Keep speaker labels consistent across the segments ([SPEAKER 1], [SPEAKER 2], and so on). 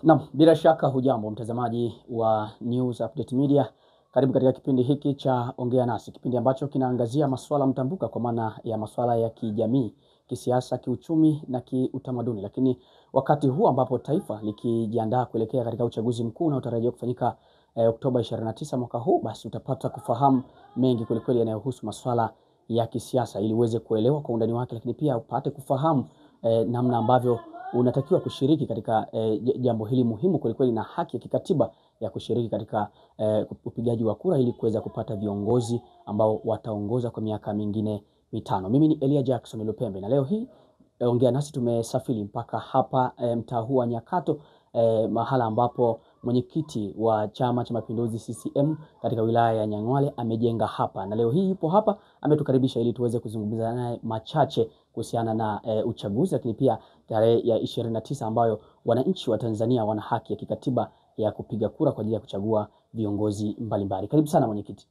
[SPEAKER 1] Naam, bila shaka hujambo mtazamaji wa News Update Media. Karibu katika kipindi hiki cha Ongea Nasi, kipindi ambacho kinaangazia masuala mtambuka kwa maana ya masuala ya kijamii, kisiasa, kiuchumi na kiutamaduni. Lakini wakati huu ambapo taifa likijiandaa kuelekea katika uchaguzi mkuu unaotarajiwa kufanyika Oktoba 29 mwaka huu, basi utapata kufahamu mengi kwelikweli yanayohusu masuala ya kisiasa ili uweze kuelewa kwa undani wake, lakini pia upate kufahamu namna ambavyo unatakiwa kushiriki katika jambo hili muhimu kwelikweli na haki ya kikatiba ya kushiriki katika upigaji wa kura ili kuweza kupata viongozi ambao wataongoza kwa miaka mingine mitano. Mimi ni Elia Jackson Lupembe na leo hii Ongea Nasi tumesafiri mpaka hapa mtaa huu wa Nyakato, mahala ambapo mwenyekiti wa Chama cha Mapinduzi CCM katika wilaya ya Nyang'hwale amejenga hapa, na leo hii yupo hapa ametukaribisha ili tuweze kuzungumza naye machache kuhusiana na uchaguzi, lakini pia tarehe ya 29 ambayo wananchi wa Tanzania wana haki ya kikatiba ya kupiga kura kwa ajili ya kuchagua viongozi mbalimbali. Karibu sana mwenyekiti.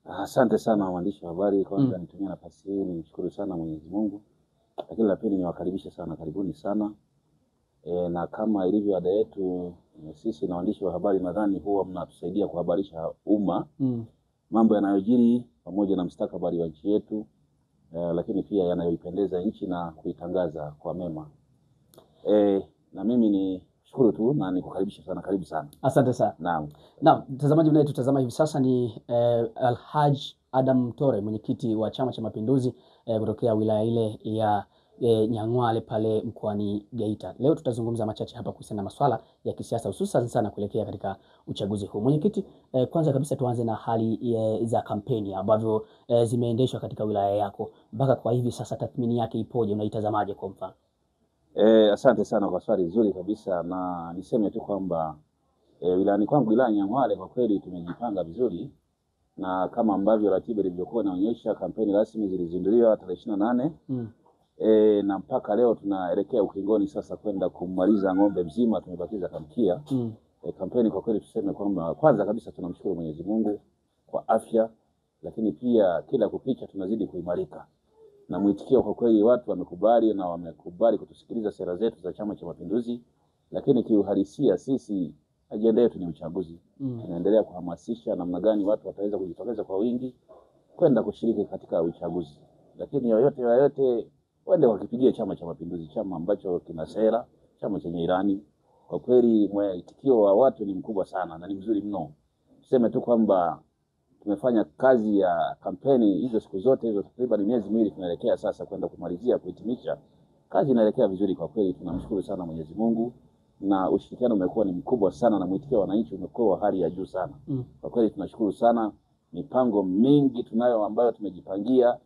[SPEAKER 2] Asante sana mwandishi wa habari. Kwanza nitumie nafasi hii nimshukuru sana Mwenyezi Mungu, lakini la pili niwakaribishe sana, karibuni sana. Na kama ilivyo ada yetu, sisi na waandishi wa habari nadhani huwa mnatusaidia kuhabarisha umma mambo yanayojiri pamoja na mustakabali wa nchi yetu, lakini pia yanayoipendeza nchi na kuitangaza kwa mema. Na mimi ni shukuru tu na nikukaribisha sana, karibu sana.
[SPEAKER 1] Asante sana. Naam, mtazamaji mnayetutazama hivi sasa ni Alhaj Adam Tore, mwenyekiti wa Chama cha Mapinduzi kutokea wilaya ile ya Nyang'hwale pale mkoani Geita. Leo tutazungumza machache hapa kuhusiana na masuala ya kisiasa, hususan sana kuelekea katika uchaguzi huu. Mwenyekiti, kwanza kabisa tuanze na hali za kampeni ambavyo zimeendeshwa katika wilaya yako mpaka kwa hivi sasa, tathmini yake ipoje, unaitazamaje kwa mfano?
[SPEAKER 2] Asante sana kwa swali zuri kabisa, na niseme tu kwamba wilayani kwangu, wilaya Nyang'hwale, kwa kweli tumejipanga vizuri, na kama ambavyo ratiba ilivyokuwa inaonyesha, kampeni rasmi zilizinduliwa tarehe 28 na mpaka leo tunaelekea ukingoni sasa kwenda kumaliza ng'ombe mzima, tumebakiza kamkia. Kampeni kwa kweli tuseme kwamba kwanza kabisa tunamshukuru Mwenyezi Mungu kwa afya, lakini pia kila kukicha tunazidi kuimarika, na mwitikio kwa kweli watu wamekubali na wamekubali kutusikiliza sera zetu za Chama cha Mapinduzi. Lakini kiuhalisia sisi ajenda yetu ni uchaguzi. Tunaendelea kuhamasisha namna gani watu wataweza kujitokeza kwa wingi kwenda kushiriki katika uchaguzi, lakini yoyote wende wakipigia Chama cha Mapinduzi, chama ambacho kina sera, chama chenye ilani. Kwa kweli mwitikio wa watu ni mkubwa sana na ni mzuri mno. Tuseme tu kwamba tumefanya kazi ya kampeni hizo siku zote hizo, takriban miezi miwili tunaelekea sasa kwenda kumalizia, kuhitimisha. Kazi inaelekea vizuri kwa kweli, tunamshukuru sana Mwenyezi Mungu, na ushirikiano umekuwa ni mkubwa sana na mwitikio wa wananchi umekuwa wa hali ya juu sana. Kwa kweli tunashukuru sana. Mipango mingi tunayo ambayo tumejipangia,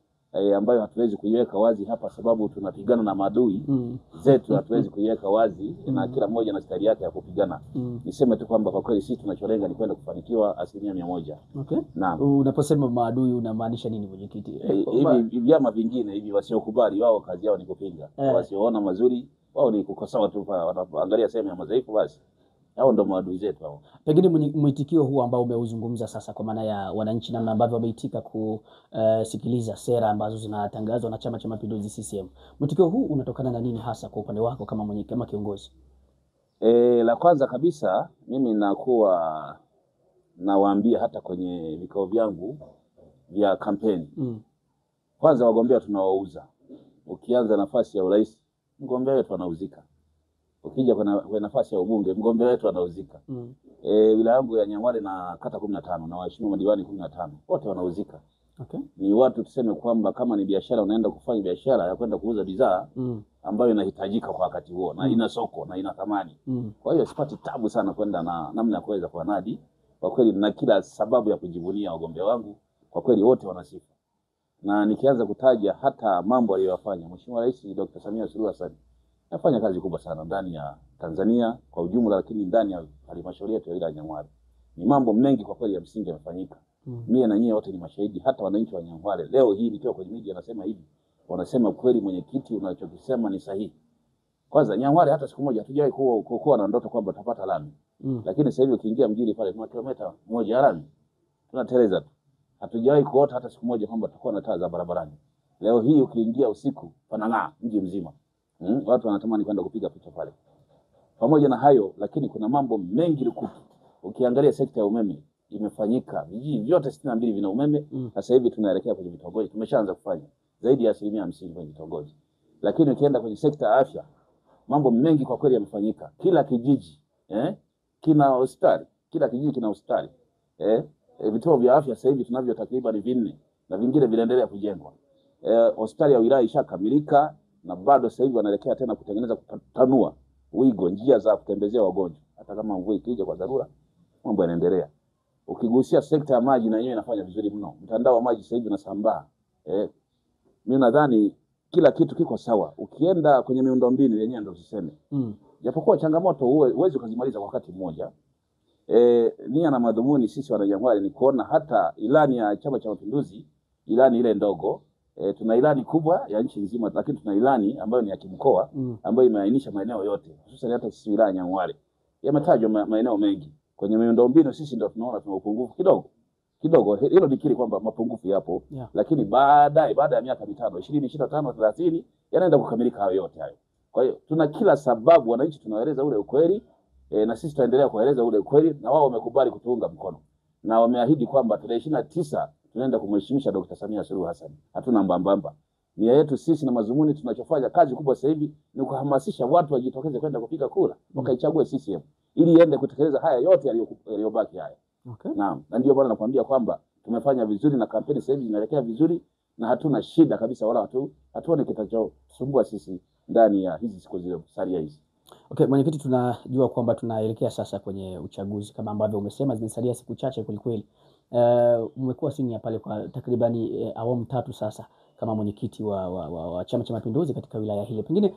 [SPEAKER 2] ambayo hatuwezi kuiweka wazi hapa sababu tunapigana na maadui zetu, hatuwezi kuiweka wazi na kila mmoja na stari yake ya kupigana. Niseme tu kwamba kwa kweli sisi tunacholenga ni kwenda kufanikiwa 100%.
[SPEAKER 1] Okay.
[SPEAKER 2] Naam.
[SPEAKER 1] Unaposema maadui unamaanisha nini mwenyekiti?
[SPEAKER 2] Hivi vyama vingine hivi wasiokubali, wao kazi yao ni kupinga. Wasioona mazuri wao ni kukosoa tu, wanaangalia sehemu ya madhaifu basi. Hao ndo maadui zetu hao.
[SPEAKER 1] Pengine mwitikio huu ambao umeuzungumza sasa kwa maana ya wananchi, namna ambavyo wameitika kusikiliza sera ambazo zinatangazwa na Chama cha Mapinduzi CCM, mwitikio huu unatokana na nini hasa kwa upande wako kama kiongozi?
[SPEAKER 2] La kwanza kabisa mimi nakuwa nawaambia hata kwenye vikao vyangu vya kampeni. Kwanza wagombea tunawauza. Ukianza nafasi ya urais, mgombea wetu anauzika. Ukija kwa nafasi ya ubunge, mgombea wetu anauzika. Wilaya yangu ya Nyang'hwale na kata 15 na waheshimiwa madiwani 15 wote wanauzika.
[SPEAKER 1] Okay.
[SPEAKER 2] Ni watu tuseme kwamba kama ni biashara, unaenda kufanya biashara ya kwenda kuuza bidhaa ambayo inahitajika kwa wakati huo na ina soko na ina thamani. Kwa hiyo sipati tabu sana kwenda na namna ya kuweza kuanadi. Kwa kweli na kila sababu ya kujivunia wagombea wangu, kwa kweli wote wanasifa. Na nikianza kutaja hata mambo aliyofanya Mheshimiwa Rais Dr. Samia Suluhu Hassan, anafanya kazi kubwa sana ndani ya Tanzania kwa ujumla, lakini ndani ya halmashauri yetu ya wilaya ya Nyang'hwale ni mambo mengi kwa kweli ya msingi yamefanyika. Mimi na nyie wote ni mashahidi, hata wananchi wa Nyang'hwale leo hii nikiwa kwenye media nasema hivi, wanasema kweli mwenyekiti unachokisema ni sahihi. Kwanza Nyang'hwale hata siku moja hatujawahi kuwa na ndoto kwamba tutapata lami. Lakini sasa hivi ukiingia mjini pale tuna kilomita 1 ya lami. Tunateleza tu. Hatujawahi kuota hata siku moja kwamba tutakuwa na taa za barabarani. Leo hii ukiingia usiku panang'aa mji mzima. Watu wanatamani kwenda kupiga picha pale. Pamoja na hayo lakini kuna mambo mengi lukuki. Ukiangalia sekta ya umeme imefanyika, vijiji vyote 62 vina umeme. Sasa hivi tunaelekea kwenye vitongoji, tumeshaanza kufanya zaidi ya 50% kwenye vitongoji. Lakini ukienda kwenye sekta ya afya, mambo mengi kwa kweli yamefanyika. Kila kijiji kina hospitali, kila kijiji kina hospitali. Vituo vya afya sasa hivi tunavyo takriban 4 na vingine vinaendelea kujengwa. Hospitali ya wilaya ishakamilika na bado sasa hivi wanaelekea tena kutengeneza, kutanua wigo, njia za kutembezea wagonjwa. Hata kama mvua ikija kwa dharura, mambo yanaendelea. Ukigusia sekta ya maji na yenyewe inafanya vizuri mno. Mtandao wa maji sasa hivi unasambaa. Mimi nadhani kila kitu kiko sawa. Ukienda kwenye miundombinu yenyewe ndio tuseme. Japokuwa changamoto huwezi kuzimaliza kwa wakati mmoja. Nia na madhumuni sisi wanajamhuri ni kuona hata ilani ya Chama cha Mapinduzi, ilani ile ndogo, tuna ilani kubwa ya nchi nzima, lakini tuna ilani ambayo ni ya kimkoa ambayo imeainisha maeneo yote, hususan hata sisi wilaya Nyang'hwale. Yametajwa maeneo mengi. Kwenye miundombinu sisi ndio tunaona tuna upungufu kidogo. Hilo nikiri kwamba mapungufu yapo, lakini baada ya miaka mitano 2025 30 yanaenda kukamilika hayo yote hayo. Kwa hiyo tuna kila sababu wananchi tunaeleza ule ukweli, na sisi tutaendelea kueleza ule ukweli, na wao wamekubali kutuunga mkono. Na wameahidi kwamba tarehe 29 tunaenda kumheshimisha Dr. Samia Suluhu Hassan. Hatuna mbambamba. Nia yetu sisi na mazumuni tunachofanya kazi kubwa sasa hivi ni kuhamasisha watu wajitokeze kwenda kupiga kura, wakaichague CCM ili iende kutekeleza haya yote yaliyobaki haya. Naam, na ndio bwana nakwambia kwamba tumefanya vizuri na kampeni sasa hivi zinaelekea vizuri na hatuna shida kabisa, wala hatuone kitachosumbua sisi ndani ya hizi siku zilizosalia hizi.
[SPEAKER 1] Okay, mwenyekiti, tunajua kwamba tunaelekea sasa kwenye uchaguzi kama ambavyo umesema zimesalia siku chache kweli. Umekuwa senior pale kwa takribani awamu 3 sasa kama mwenyekiti wa Chama cha Mapinduzi katika wilaya hili. Pengine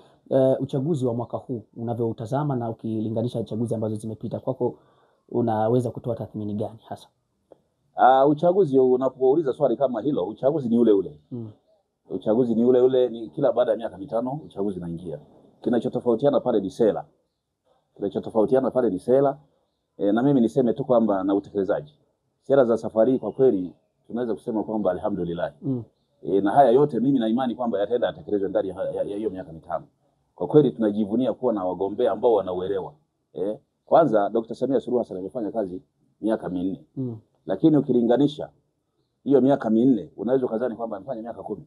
[SPEAKER 1] uchaguzi wa mwaka huu unavyoutazama na ukilinganisha chaguzi ambazo zimepita, kwako unaweza kutoa tathmini gani hasa?
[SPEAKER 2] Uchaguzi, unapouliza swali kama hilo, uchaguzi ni ule ule. Uchaguzi ni ule ule, ni kila baada ya miaka mitano uchaguzi unaingia. Kinachotofautiana pale ni sera. Na mimi niseme tu kwamba na utekelezaji. Sera za safari kwa kweli tunaweza kusema kwamba alhamdulillah. Na haya yote mimi na imani kwamba yataenda yatekelezwe ndani ya hiyo miaka mitano. Kwa kweli tunajivunia kuwa na wagombea ambao wanauelewa. Kwanza Dr. Samia Suluhu Hassan amefanya kazi miaka 4. Lakini ukilinganisha hiyo miaka 4 unaweza kudhani kwamba amefanya miaka 10.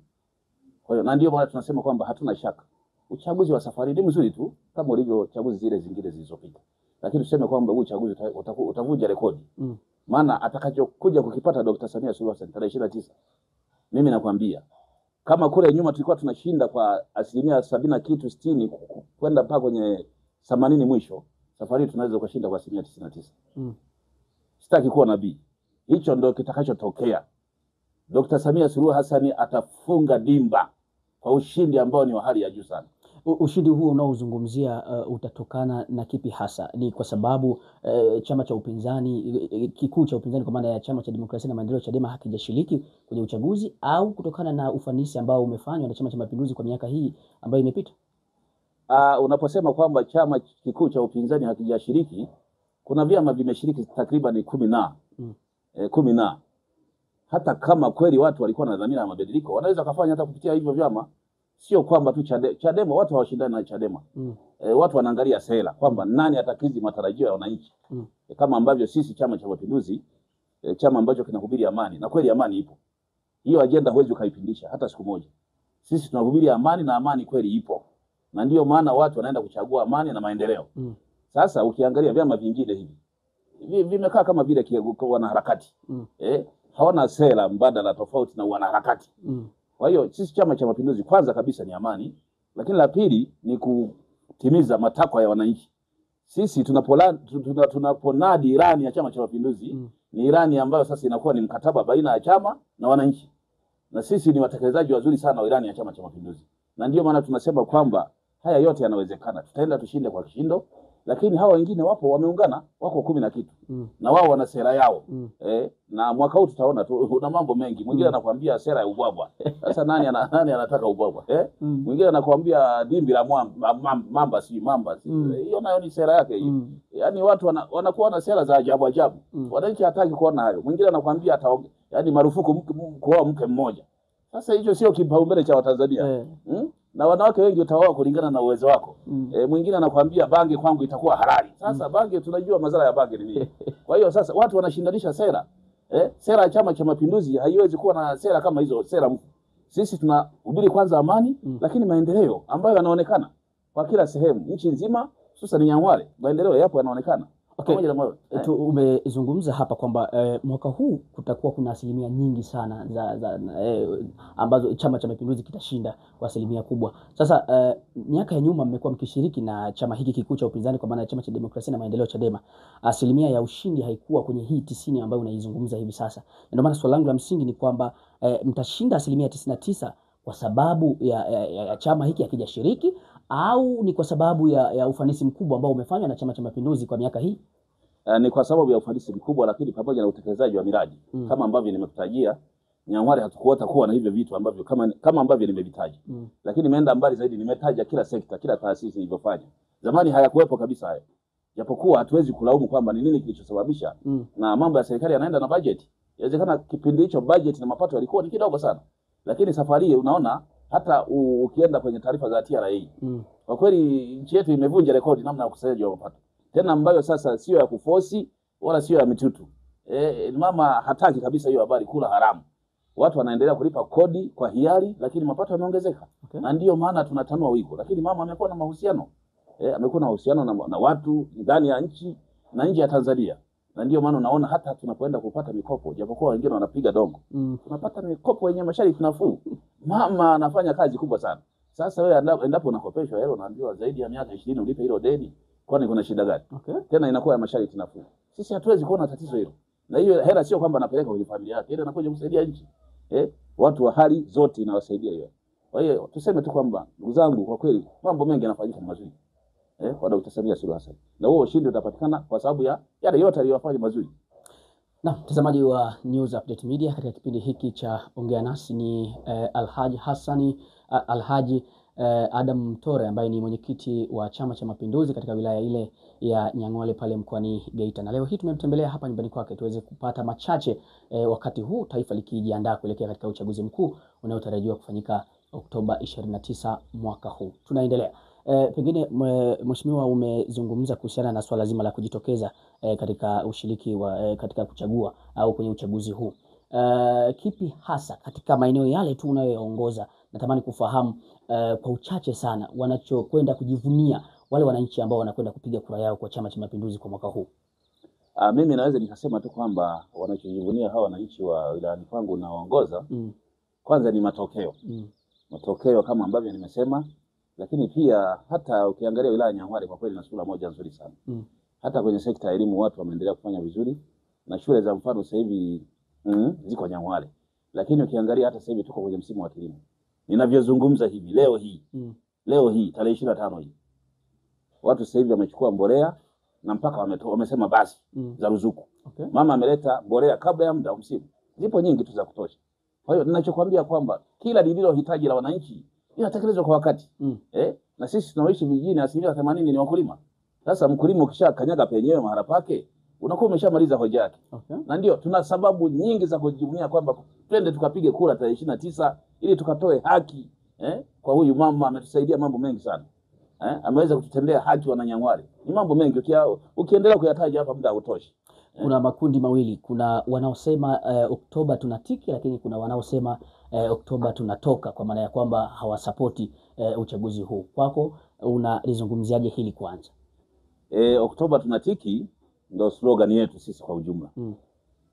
[SPEAKER 2] Kwa hiyo na ndio maana tunasema kwamba hatuna shaka. Uchaguzi wa safari ni mzuri tu kama ulivyo chaguzi zile zingine zilizopita. Lakini tuseme kwamba huu uchaguzi utavunja rekodi. Maana atakachokuja kukipata Dr. Samia Suluhu Hassan tarehe 29. Mimi nakwambia kama kule nyuma tulikuwa tunashinda kwa 70 kitu 60 kwenda mpaka kwenye 80 mwisho, safari tunaweza kushinda kwa 99. Sitaki kuwa nabii. Hicho ndio kitakachotokea. Dr. Samia Suluhu Hassan atafunga dimba kwa ushindi ambao ni wa hali ya juu sana.
[SPEAKER 1] Ushindi huo unaozungumzia utatokana na kipi hasa? Ni kwa sababu chama cha upinzani kikuu cha upinzani kwa maana ya Chama cha Demokrasia na Maendeleo Chadema hakijashiriki kwenye uchaguzi, au kutokana na ufanisi ambao umefanywa na Chama cha Mapinduzi kwa miaka hii ambayo imepita?
[SPEAKER 2] Unaposema kwamba chama kikuu cha upinzani hakijashiriki, kuna vyama vimeshiriki takriban 10 na hata kama kweli watu walikuwa na dhamira ya mabadiliko, wanaweza kufanya hata kupitia hivyo vyama. Sio kwamba tu Chadema watu hawashindani na Chadema. Watu wanaangalia sera kwamba nani atakizi matarajio ya wananchi. Kama ambavyo sisi Chama cha Mapinduzi, chama ambacho kinahubiri amani, na kweli amani ipo. Hiyo agenda huwezi ukaipindisha hata siku moja. Sisi tunahubiri amani na amani kweli ipo. Na ndio maana watu wanaenda kuchagua amani na maendeleo. Sasa ukiangalia vyama vingine hivi vimekaa kama vile wanaharakati. Hawana sera mbadala tofauti na wanaharakati. Kwa hiyo sisi Chama cha Mapinduzi kwanza kabisa ni amani, lakini la pili ni kutimiza matakwa ya wananchi. Sisi tunaponadi ilani ya Chama cha Mapinduzi, ni ilani ambayo sasa inakuwa ni mkataba baina ya chama na wananchi. Na sisi ni watekelezaji wazuri sana wa ilani ya Chama cha Mapinduzi. Na ndio maana tunasema kwamba haya yote yanawezekana. Tutaenda tushinde kwa kishindo, lakini hawa wengine wapo wameungana, wako 10 na kitu. Na wao wana sera yao. Na mwaka huu tutaona una mambo mengi. Mwingine anakuambia sera ya ubwabwa. Sasa nani anataka ubwabwa? Mwingine anakuambia dimbi la mamba. Hiyo nayo ni sera yake hiyo. Yaani watu wanakuwa na sera za ajabu. Wananchi hataki kuona hayo. Mwingine anakuambia yaani marufuku kuoa mke mmoja. Sasa hicho sio kipaumbele cha Watanzania. na wanawake wengi utaoa kulingana na uwezo wako. Mwingine anakuambia bange kwangu itakuwa halali. Sasa bange, tunajua madhara ya bange ni nini. Kwa hiyo sasa watu wanashindanisha sera. Sera ya Chama cha Mapinduzi haiwezi kuwa na sera kama hizo, sera. Sisi tunahubiri kwanza amani, lakini maendeleo ambayo yanaonekana kwa kila sehemu nchi nzima, hususan Nyang'hwale, maendeleo yapo yanaonekana.
[SPEAKER 1] Okay. Umezungumza hapa kwamba mwaka huu kutakuwa kuna asilimia nyingi sana ambazo Chama cha Mapinduzi kitashinda kwa asilimia kubwa. Sasa miaka ya nyuma mmekuwa mkishiriki na chama hiki kikuu cha upinzani kwa maana ya Chama cha Demokrasia na Maendeleo, Chadema. Asilimia ya ushindi haikuwa kwenye hii 90 ambayo unaizungumza hivi sasa. Ndio maana swali langu la msingi ni kwamba mtashinda asilimia 99 kwa sababu ya chama hiki hakijashiriki, au ni kwa sababu ya ufanisi mkubwa ambao umefanywa na Chama cha Mapinduzi kwa miaka hii?
[SPEAKER 2] Ni kwa sababu ya ufanisi mkubwa, lakini pamoja na utekelezaji wa miradi kama ambavyo nimekutajia. Nyang'hwale hatukuota kuwa na hivyo vitu ambavyo kama ambavyo nimevitaja. Lakini nimeenda mbali zaidi, nimetaja kila sekta, kila taasisi ilivyofanya. Zamani hayakuwepo kabisa haya. Japokuwa hatuwezi kulaumu kwamba ni nini kilichosababisha, na mambo ya serikali yanaenda na budget. Inawezekana kipindi hicho budget na mapato yalikuwa ni kidogo sana. Lakini safari hii unaona hata ukienda kwenye taarifa za TRA, kwa kweli nchi yetu imevunja rekodi namna ya ukusanyaji wa mapato. Tena ambayo sasa sio ya kuforce wala sio ya mitutu. Mama hataki kabisa hiyo habari, kula haramu. Watu wanaendelea kulipa kodi kwa hiari, lakini mapato yameongezeka. Na ndio maana tunatanua wigo. Lakini mama amekuwa na mahusiano. Amekuwa na mahusiano na watu ndani ya nchi na nje ya Tanzania. Na ndio maana unaona hata tunapoenda kupata mikopo, japokuwa wengine wanapiga dongo, tunapata mikopo yenye masharti nafuu. Mama anafanya kazi kubwa sana. Sasa wewe endapo unakopeshwa hela unaambiwa zaidi ya miaka 20 ulipe hilo deni, kwani kuna shida gani? Tena inakuwa ya masharti nafuu. Sisi hatuwezi kuona tatizo hilo. Na hiyo hela sio kwamba anapeleka kwenye familia yake, ile inakuja kusaidia nchi. Watu wa hali zote inawasaidia hiyo. Kwa hiyo tuseme tu kwamba ndugu zangu, kwa kweli mambo mengi yanafanyika mazuri. Kwa Dr. Samia Suluhu Hassan. Na huo ushindi utapatikana kwa sababu ya yale yote aliyofanya mazuri.
[SPEAKER 1] Na mtazamaji wa News Update Media, katika kipindi hiki cha Ongea Nasi ni Alhaji Adam Mtore ambaye ni mwenyekiti wa Chama cha Mapinduzi katika wilaya ile ya Nyang'hwale pale mkoani Geita. Na leo hii tumemtembelea hapa nyumbani kwake tuweze kupata machache wakati huu taifa likijiandaa kuelekea katika uchaguzi mkuu unaotarajiwa kufanyika Oktoba 29 mwaka huu. Tunaendelea. Pengine mheshimiwa, umezungumza kuhusiana na swala zima la kujitokeza katika ushiriki wa katika kuchagua au kwenye uchaguzi huu. Kipi hasa katika maeneo yale tu unayoongoza, natamani kufahamu kwa uchache sana wanachokwenda kujivunia wale wananchi ambao wanakwenda kupiga kura yao kwa Chama cha Mapinduzi kwa mwaka huu?
[SPEAKER 2] Mimi naweza nikasema tu kwamba wanachojivunia hawa wananchi wa wilayani kwangu naongoza, kwanza ni matokeo. Matokeo kama ambavyo nimesema, lakini pia hata ukiangalia wilaya ya Nyang'hwale kwa kweli na sura moja nzuri sana. Hata kwenye sekta ya elimu watu wameendelea kufanya vizuri, na shule za mfano sasa hivi ziko Nyang'hwale. Lakini ukiangalia hata sasa hivi tuko kwenye msimu wa kilimo. Ninavyozungumza hivi leo hii tarehe 25 hii, watu sasa hivi wamechukua mbolea na mpaka wamesema basi za ruzuku. Mama ameleta mbolea kabla ya muda wa msimu. Zipo nyingi tu za kutosha. Kwa hiyo ninachokuambia kwamba kila lililohitaji la wananchi inatekelezwa kwa wakati. Na sisi tunaoishi vijijini 80% ni wakulima. Sasa mkulima ukishakanyaga penyewe mahala pake, unakuwa umeshamaliza hoja yake. Na ndio tuna sababu nyingi za kujivunia kwamba twende tukapige kura tarehe 29 ili tukatoe haki kwa huyu mama. Ametusaidia mambo mengi sana. Ameweza kututendea haki wana Nyang'hwale. Ni mambo mengi ukiendelea kuyataja hapa muda hautoshi.
[SPEAKER 1] Kuna makundi mawili, kuna wanaosema Oktoba tunatiki, lakini kuna wanaosema Oktoba tunatoka, kwa maana ya kwamba hawasapoti uchaguzi huu. Kwako unalizungumziaje hili kwanza?
[SPEAKER 2] Oktoba tunatiki ndio slogan yetu sisi kwa ujumla.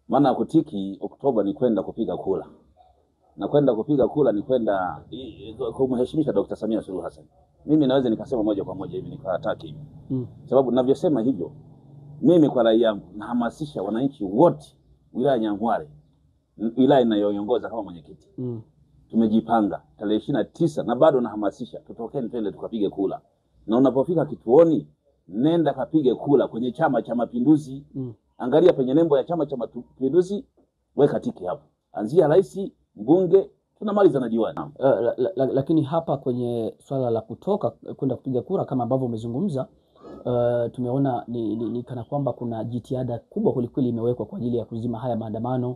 [SPEAKER 2] Maana kutiki Oktoba ni kwenda kupiga kura. Na kwenda kupiga kura ni kwenda kumheshimisha Dr. Samia Suluhu Hassan. Mimi naweza nikasema moja kwa moja hivi nikataki hivi. Sababu ninavyosema hivyo, mimi kwa rai yangu nahamasisha wananchi wote wilaya Nyang'hwale, wilaya ninayoiongoza kama mwenyekiti. Tumejipanga tarehe 29 na bado nahamasisha tutokeni twende tukapige kura. Na unapofika kituoni, nenda kapige kura kwenye Chama cha Mapinduzi. Angalia penye nembo ya Chama cha Mapinduzi, weka tiki hapo. Anzia rais, mbunge, tunamaliza na diwani.
[SPEAKER 1] Lakini hapa kwenye swala la kutoka kwenda kupiga kura kama ambavyo umezungumza, tumeona ni kana kwamba kuna jitihada kubwa kwelikweli imewekwa kwa ajili ya kuzima haya maandamano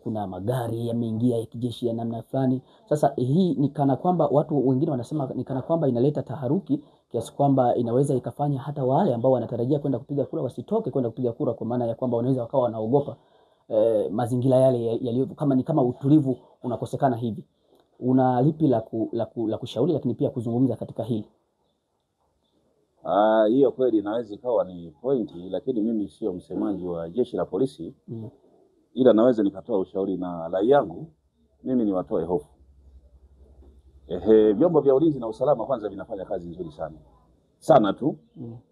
[SPEAKER 1] kuna magari yameingia ya kijeshi ya namna fulani. Sasa hii ni kana kwamba watu wengine wanasema ni kana kwamba inaleta taharuki kiasi kwamba inaweza ikafanya hata wale ambao wanatarajia kwenda kupiga kura wasitoke kwenda kupiga kura, kwa maana ya kwamba wanaweza wakawa wanaogopa mazingira yale yaliyo kama utulivu unakosekana hivi. Una lipi la kushauri lakini pia kuzungumza katika hili?
[SPEAKER 2] Hiyo kweli inaweza ikawa ni pointi, lakini mimi sio msemaji wa jeshi la polisi. Ila naweza nikatoa ushauri na rai yangu mimi ni watoe hofu. Vyombo vya ulinzi na usalama kwanza vinafanya kazi nzuri sana tu.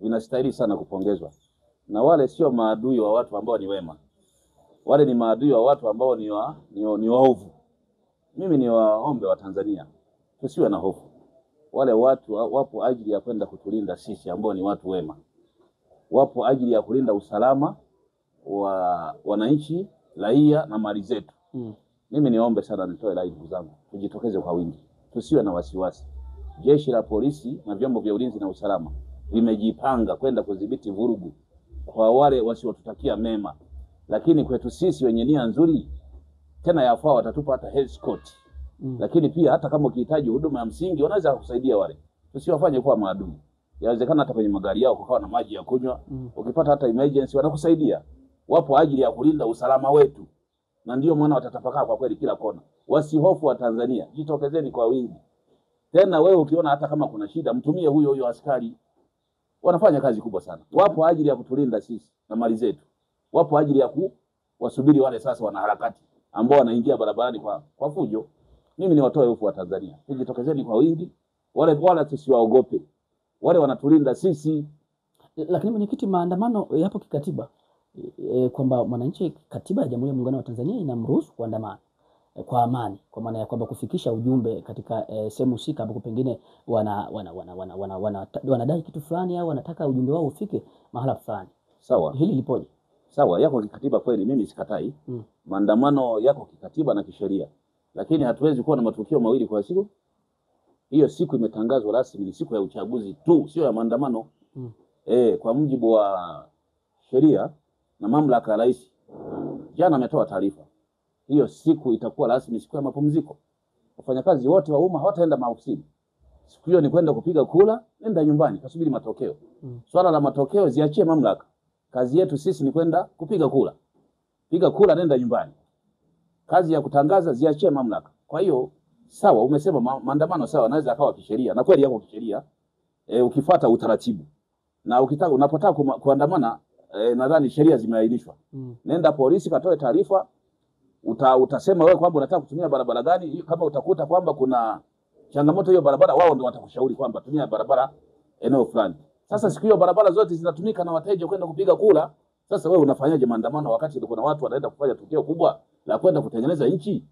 [SPEAKER 2] Vinastahili sana kupongezwa. Na wale sio maadui wa watu ambao ni wema. Wale ni maadui wa watu ambao ni waovu. Mimi ni waombe wa Tanzania tusiwe na hofu. Wale watu wapo ajili ya kwenda kutulinda sisi ambao ni watu wema. Wapo ajili ya kulinda usalama wa wananchi, raia na mali zetu. Mimi niombe sana, nitoe rai ndugu zangu, tujitokeze kwa wingi. Tusiwe na wasiwasi. Jeshi la polisi na vyombo vya ulinzi na usalama vimejipanga kwenda kudhibiti vurugu kwa wale wasiotutakia mema. Lakini kwetu sisi wenye nia nzuri, tena yafaa watatupa hata escort. Lakini pia hata kama ukihitaji huduma ya msingi wanaweza kusaidia wale. Tusiwafanye kuwa maadui. Yawezekana hata kwenye magari yao kukawa na maji ya kunywa. Ukipata hata emergency wanakusaidia. Wapo ajili ya kulinda usalama wetu. Na ndio maana watatapakaa kwa kweli kila kona. Wasihofu wa Tanzania. Jitokezeni kwa wingi. Tena wewe ukiona hata kama kuna shida, mtumie huyo askari. Wanafanya kazi kubwa sana. Wapo ajili ya kutulinda sisi na mali zetu. Wapo ajili ya kuwasubiri wale sasa wanaharakati ambao wanaingia barabarani kwa fujo. Mimi ni watoe hofu wa Tanzania. Tujitokezeni kwa wingi. Wala tusiwaogope. Wale wanatulinda sisi.
[SPEAKER 1] Lakini mwenyekiti, maandamano yapo kikatiba. Kwamba mwananchi, katiba ya Jamhuri ya Muungano wa Tanzania inamruhusu kuandamana kwa amani, kwa maana ya kwamba kufikisha ujumbe katika sehemu husika ambapo pengine wanadai kitu fulani au wanataka ujumbe wao ufike mahala fulani.
[SPEAKER 2] Sawa.
[SPEAKER 1] Hili lipoje?
[SPEAKER 2] Sawa, yako kikatiba kweli, mimi sikatai. Maandamano yako kikatiba na kisheria. Lakini hatuwezi kuwa na matukio mawili kwa siku. Hiyo siku imetangazwa rasmi ni siku ya uchaguzi tu, sio ya maandamano. Kwa mujibu wa sheria na mamlaka ya rais, jana ametoa taarifa. Hiyo siku itakuwa rasmi siku ya mapumziko. Wafanyakazi wote wa umma hawataenda maofisini. Siku hiyo ni kwenda kupiga kura, nenda nyumbani kasubiri matokeo. Swala la matokeo ziachie mamlaka. Kazi yetu sisi ni kwenda kupiga kura. Piga kura, nenda nyumbani. Kazi ya kutangaza ziachie mamlaka. Kwa hiyo sawa, umesema maandamano sawa, naweza akawa kisheria. Na kweli yako kisheria. Ukifuata utaratibu. Na unapotaka kuandamana, nadhani sheria zimeainishwa. Nenda polisi katoe taarifa. Utasema wewe kwamba unataka kutumia barabara gani. Kama utakuta kwamba kuna changamoto hiyo barabara, wao ndio watakushauri kwamba tumia barabara eneo fulani. Sasa siku hiyo barabara zote zinatumika na wateja kwenda kupiga kura. Sasa wewe unafanyaje maandamano wakati kuna watu wanaenda kufanya tukio kubwa la kwenda kutengeneza nchi?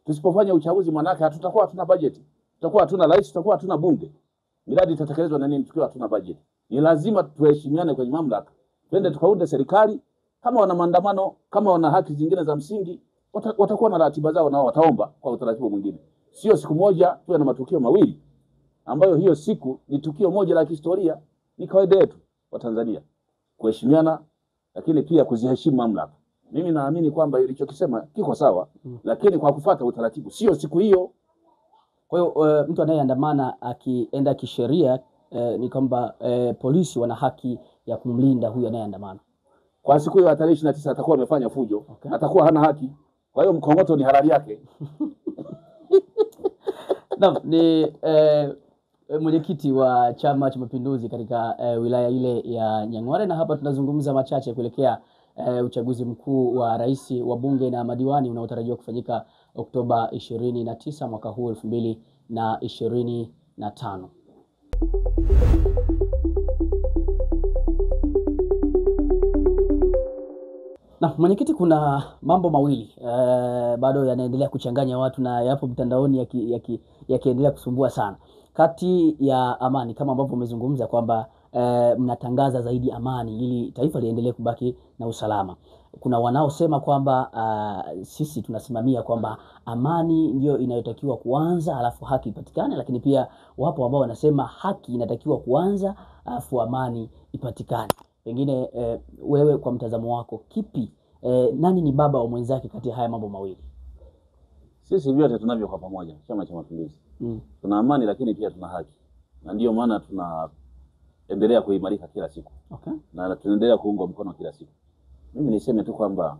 [SPEAKER 2] Tusipofanya uchaguzi manake hatutakuwa hatuna budget. Tutakuwa hatuna rais, tutakuwa hatuna bunge. Miradi itatekelezwa na nini tukiwa hatuna budget? Ni lazima tuheshimiane kwenye mamlaka. Twende tukaunde serikali. Kama wana maandamano, kama wana haki zingine za msingi, watakuwa na ratiba zao nao wataomba kwa utaratibu mwingine. Sio siku moja tuwe na matukio mawili ambayo hiyo siku ni tukio moja la kihistoria. Ni kawaida yetu wa Tanzania kuheshimiana, lakini pia kuziheshimu mamlaka. Mimi naamini kwamba ilichokisema kiko sawa, lakini kwa kufuata utaratibu, sio siku hiyo.
[SPEAKER 1] Kwa hiyo mtu anayeandamana akienda kisheria, ni kwamba polisi wana haki ya kumlinda huyu anayeandamana.
[SPEAKER 2] Kwa siku hiyo ya tarehe 29 atakuwa amefanya fujo, atakuwa hana haki. Kwa hiyo mkongoto ni halali yake.
[SPEAKER 1] Naam, ni mwenyekiti wa Chama cha Mapinduzi katika wilaya ile ya Nyang'hwale, na hapa tunazungumza machache kuelekea uchaguzi mkuu wa rais, wa bunge na madiwani unaotarajiwa kufanyika Oktoba 29 mwaka huu 2025. Na mwenyekiti, kuna mambo mawili bado yanaendelea kuchanganya watu na yapo mtandaoni yakiendelea kusumbua sana. Kati ya amani, kama ambavyo umezungumza kwamba mnatangaza zaidi amani ili taifa liendelee kubaki na usalama. Kuna wanaosema kwamba sisi tunasimamia kwamba amani ndio inayotakiwa kuanza alafu haki ipatikane, lakini pia wapo ambao wanasema haki inatakiwa kuanza alafu amani ipatikane. Pengine wewe kwa mtazamo wako kipi Nani ni baba wa mwenzake kati ya haya mambo mawili?
[SPEAKER 2] Sisi vyote tunavyo kwa pamoja, Chama cha Mapinduzi. Tuna amani lakini pia tuna haki. Na ndio maana tunaendelea kuimarika kila siku.
[SPEAKER 1] Okay.
[SPEAKER 2] Na tunaendelea kuungwa mkono kila siku. Mimi niseme tu kwamba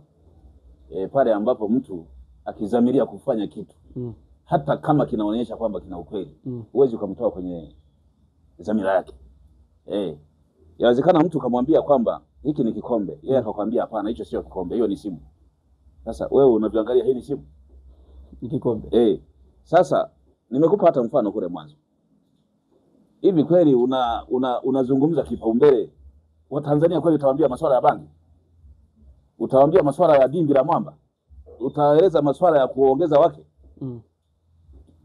[SPEAKER 2] pale ambapo mtu akizamiria kufanya kitu hata kama kinaonyesha kwamba kina ukweli, huwezi ukamtoa kwenye dhamira yake. Yawezekana mtu kamwambia kwamba hiki ni kikombe, yeye akakwambia hapana, hicho sio kikombe, hiyo ni simu. Sasa wewe unavyoangalia hii ni simu,
[SPEAKER 1] ni kikombe.
[SPEAKER 2] Sasa nimekupa hata mfano kule mwanzo. Hivi kweli unazungumza kipaumbele wa Tanzania, kweli utawaambia masuala ya bangi? Utawaambia masuala ya dimbi la mwamba? Utaeleza masuala ya kuongeza wake?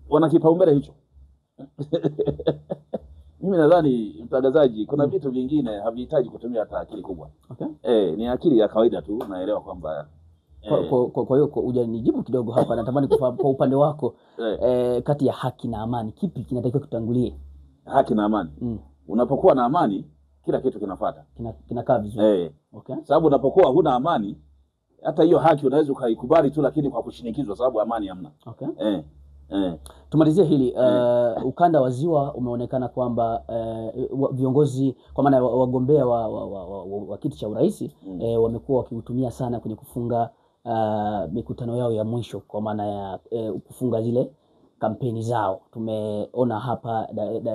[SPEAKER 2] Wana kipaumbele hicho? Mimi nadhani mtangazaji, kuna vitu vingine havihitaji kutumia hata akili kubwa.
[SPEAKER 1] Okay.
[SPEAKER 2] Ni akili ya kawaida tu, naelewa kwamba
[SPEAKER 1] kwa hiyo hujanijibu kidogo hapa, natamani kufahamu kwa upande wako kati ya haki na amani kipi kinatakiwa kitangulie?
[SPEAKER 2] Haki na amani. Unapokuwa na amani kila kitu kinafuata.
[SPEAKER 1] Kinakaa vizuri.
[SPEAKER 2] Okay. Sababu unapokuwa huna amani hata hiyo haki unaweza ukaikubali tu, lakini kwa kushinikizwa, sababu amani hamna.
[SPEAKER 1] Okay. Tumalizie hili. Ukanda wa Ziwa umeonekana kwamba viongozi kwa maana wagombea wa kiti cha urais wamekuwa wakiutumia sana kwenye kufunga mikutano yao ya mwisho, kwa maana ya kufunga zile kampeni zao. Tumeona hapa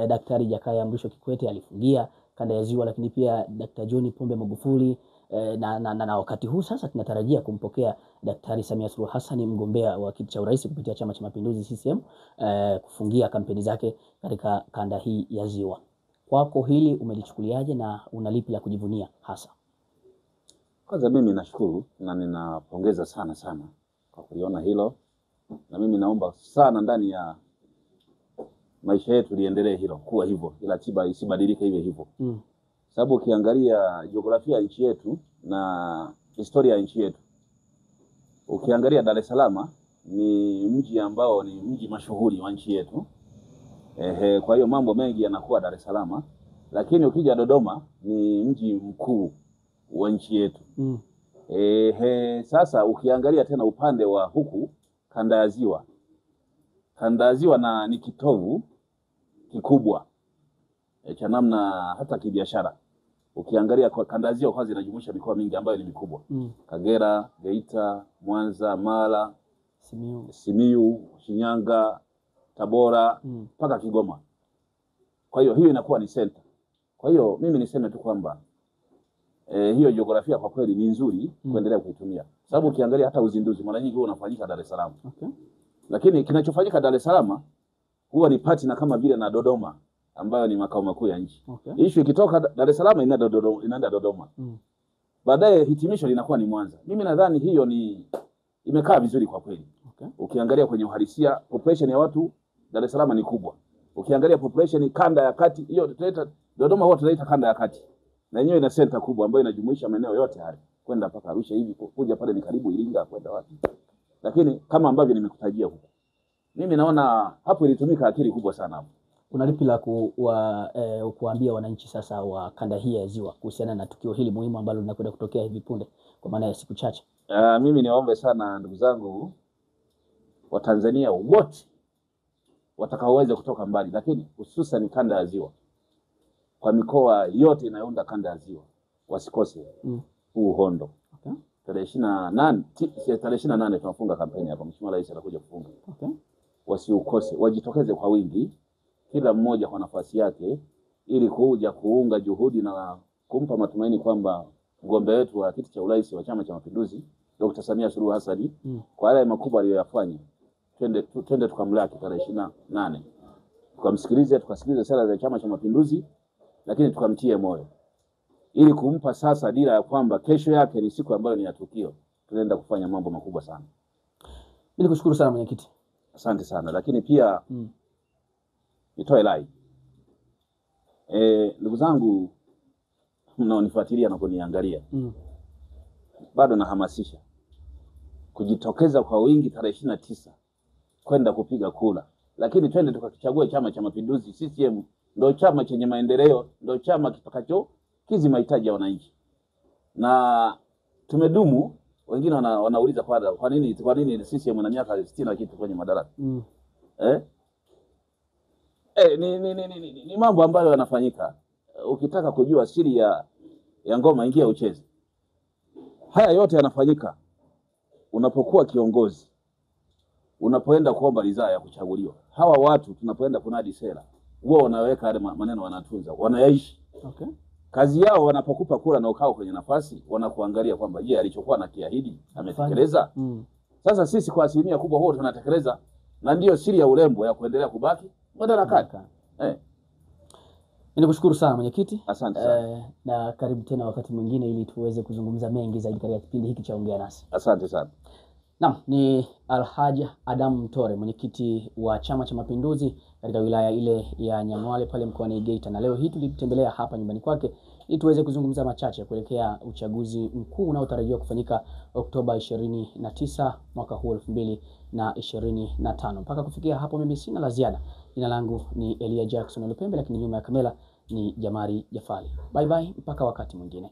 [SPEAKER 1] Daktari Jakaya Mrisho Kikwete alifungia kanda ya Ziwa, lakini pia Dr. John Pombe Magufuli na wakati huu sasa tunatarajia kumpokea Daktari Samia Suluhu Hassan, mgombea wa kiti cha urais kupitia Chama cha Mapinduzi CCM, kufungia kampeni zake katika kanda hii ya Ziwa. Kwako hili umelichukuliaje na unalipi la kujivunia hasa?
[SPEAKER 2] Kwanza mimi nashukuru na ninapongeza sana kwa kuliona hilo, na mimi naomba sana ndani ya maisha yetu liendelee hilo kuwa hivyo, ila tiba isibadilike hivyo. Sababu ukiangalia jiografia ya nchi yetu na historia ya nchi yetu, ukiangalia Dar es Salaam ni mji ambao ni mji mashuhuri wa nchi yetu. Kwa hiyo mambo mengi yanakuwa Dar es Salaam, lakini ukija Dodoma ni mji mkuu wa nchi yetu. Sasa ukiangalia tena upande wa huku kanda ya Ziwa, na ni kitovu kikubwa cha namna hata kibiashara. Ukiangalia kwa kanda ya Ziwa kwanza inajumuisha mikoa mingi ambayo ni mikubwa. Kagera, Geita, Mwanza, Mara, Simiyu, Shinyanga, Tabora mpaka Kigoma. Kwa hiyo inakuwa ni center. Kwa hiyo mimi niseme tu kwamba hiyo jiografia kwa kweli ni nzuri kuendelea kuitumia. Sababu ukiangalia hata uzinduzi mara nyingi huwa unafanyika Dar es Salaam.
[SPEAKER 1] Okay.
[SPEAKER 2] Lakini kinachofanyika Dar es Salaam huwa ni partner kama vile na Dodoma ambayo ni makao makuu ya nchi.
[SPEAKER 1] Okay.
[SPEAKER 2] Issue ikitoka Dar es Salaam inaenda Dodoma. Baadaye hitimisho linakuwa ni Mwanza. Mimi nadhani hiyo imekaa vizuri kwa kweli.
[SPEAKER 1] Okay.
[SPEAKER 2] Ukiangalia kwenye uhalisia population ya watu Dar es Salaam ni kubwa. Ukiangalia population kanda ya kati, hiyo tunaita Dodoma, huwa tunaita kanda ya kati. Na yenyewe ina center kubwa ambayo inajumuisha maeneo yote haya. Kwenda mpaka Arusha hivi, kuja pale ni karibu Iringa, kwenda wapi. Lakini kama ambavyo nimekutajia huko, mimi naona hapo ilitumika akili kubwa sana hapo.
[SPEAKER 1] Unalipi la kuambia wananchi sasa wa kanda hii ya Ziwa kuhusiana na tukio hili muhimu ambalo linakwenda kutokea hivi punde kwa maana ya siku chache?
[SPEAKER 2] Mimi niwaombe sana ndugu zangu wa Tanzania wote watakaoweza kutoka mbali, lakini hususan kanda ya Ziwa, kwa mikoa yote inayounda kanda ya Ziwa, wasikose huu hondo.
[SPEAKER 1] Okay.
[SPEAKER 2] Tarehe 28 tunafunga kampeni hapa, Mheshimiwa Rais anakuja kufunga.
[SPEAKER 1] Okay.
[SPEAKER 2] Wasiukose, wajitokeze kwa wingi, kila mmoja kwa nafasi yake, ili kuja kuunga juhudi na kumpa matumaini kwamba mgombea wetu wa kiti cha urais wa Chama cha Mapinduzi Dr. Samia Suluhu Hassan kwa yale makubwa aliyoyafanya, twende tukamlaki tarehe 28. Tukasikilize sera za Chama cha Mapinduzi, lakini tukamtie moyo ili kumpa sasa dira ya kwamba kesho yake ni siku ambayo ni ya tukio, tunaenda kufanya mambo makubwa sana.
[SPEAKER 1] Mimi nikushukuru sana mwenyekiti.
[SPEAKER 2] Asante sana, lakini pia nitoe rai. Ndugu zangu mnaonifuatilia na kuniangalia, bado nahamasisha kujitokeza kwa wingi tarehe 29 kwenda kupiga kura, lakini twende tukakichague Chama cha Mapinduzi. CCM ndio chama chenye maendeleo, ndio chama kitakacho kizi mahitaji ya wananchi, na tumedumu Wengine wanauliza kwa nini CCM ina miaka 60 na kitu kwenye madaraka. Ni mambo ambayo yanafanyika. Ukitaka kujua siri ya ngoma, ingia ucheze. Haya yote yanafanyika unapokuwa kiongozi, unapoenda kuomba ridhaa ya kuchaguliwa. Hawa watu tunapoenda kunadi sera, wao wanaweka yale maneno, wanatunza, wanayaishi.
[SPEAKER 1] Okay.
[SPEAKER 2] Kazi yao wanapokupa kura na ukao kwenye nafasi, wanakuangalia kwamba je, alichokuwa anakiahidi ametekeleza? Sasa sisi kwa asilimia kubwa huo tunatekeleza, na ndio siri ya urembo ya kuendelea kubaki madarakani.
[SPEAKER 1] Ninakushukuru sana mwenyekiti.
[SPEAKER 2] Asante sana.
[SPEAKER 1] Na karibu tena wakati mwingine ili tuweze kuzungumza mengi zaidi katika kipindi hiki cha Ongea Nasi.
[SPEAKER 2] Asante sana.
[SPEAKER 1] Naam, ni Alhaji Adam Mtore, mwenyekiti wa Chama cha Mapinduzi katika wilaya ile ya Nyang'hwale pale mkoani Geita, na leo hii tulitembelea hapa nyumbani kwake ili tuweze kuzungumza machache kuelekea uchaguzi mkuu unaotarajiwa kufanyika Oktoba 29 mwaka huu 2025. Mpaka kufikia hapo mimi sina la ziada. Jina langu ni Elia Jackson Lupembe, lakini nyuma ya kamera ni Jamari Jafali. Bye bye mpaka wakati mwingine.